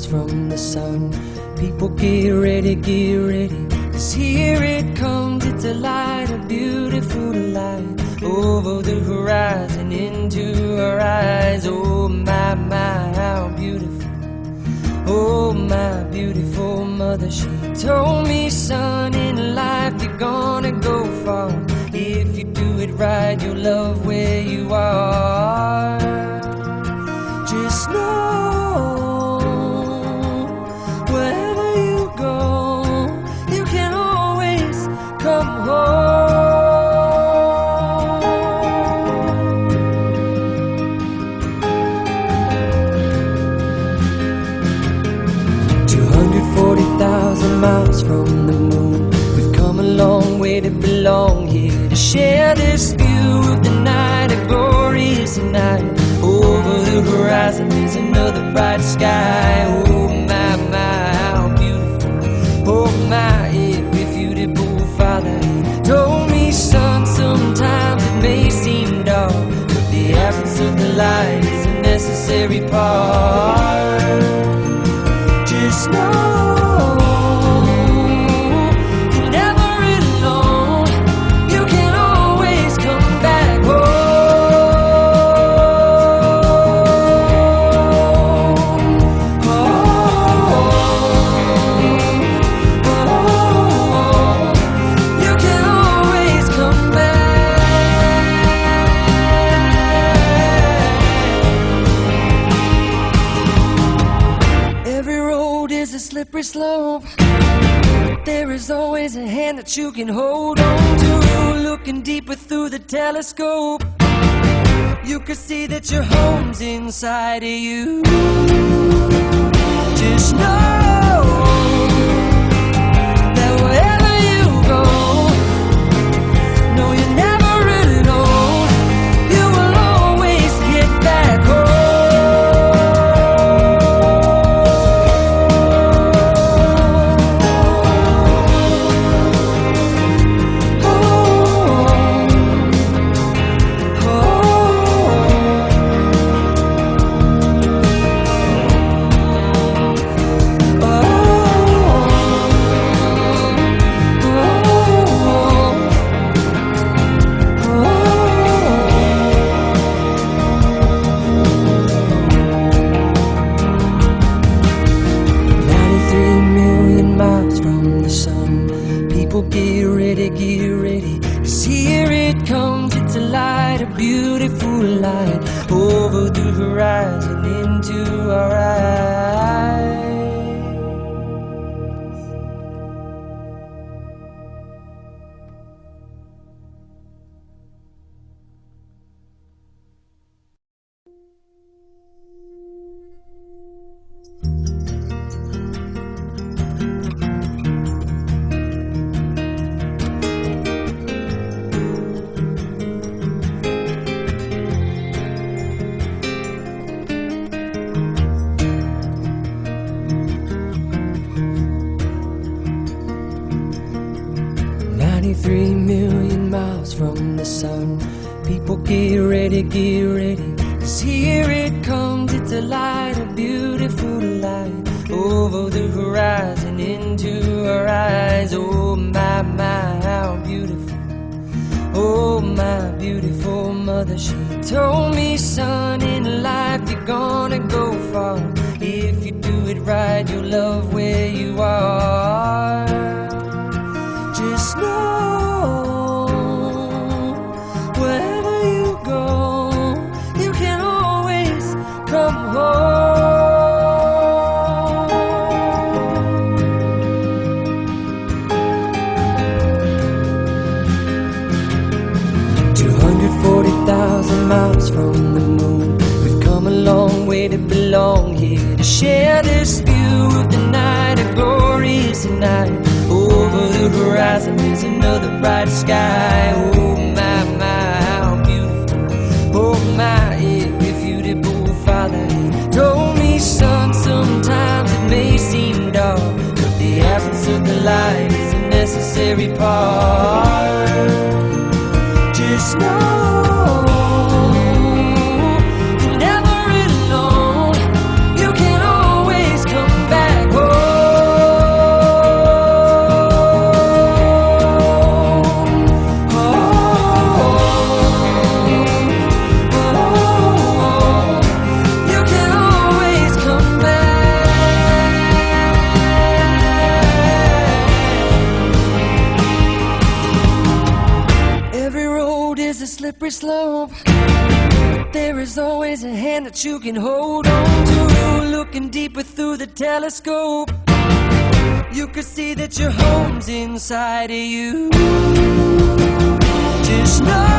from the sun. People get ready, 'cause here it comes. It's a light, a beautiful light, over the horizon, into our eyes. Oh my, my, how beautiful. Oh my beautiful mother, she told me, son, in life you're gonna go far. If you do it right, you'll love where you are. Just know, wherever you go, you can always come home. 240,000 miles from the moon, we've come a long way to belong here, to share this view of the night, a glorious night. Over the horizon is another bright sky. Oh my, my, how beautiful. Oh my, irrefutable Father, he told me, son, sometimes it may seem dark, but the absence of the light is a necessary part. Just know you're never alone. You can always come back home. You can always come back. Every road is a slippery slope, but there is always a hand that you can hold on to. Looking deeper through the telescope, you can see that your home's inside of you. Just know that wherever you go, no, you're never alone. You will always get back home. Get ready, 'cause here it comes. It's a light, a beautiful light, over the horizon, into our eyes. 93 million miles from the sun. People get ready, 'cause here it comes. It's a light, a beautiful light, over the horizon, into our eyes. Oh my, my, how beautiful. Oh my beautiful mother, she told me, son, in life you're gonna go far. If you do it right, you'll love where you are. Just know, wherever you go, you can always come home. 240,000 miles from the moon, we've come a long way to belong here, to share this view of the night, a glorious night. Over the horizon is another bright sky. Oh my, my, how beautiful. Oh my, irrefutable Father, he told me, son, sometimes it may seem dark, but the absence of the light is a necessary part. Just know you're never alone. You can always come is a slippery slope. There is always a hand that you can hold on to. Looking deeper through the telescope, you could see that your home's inside of you. Just know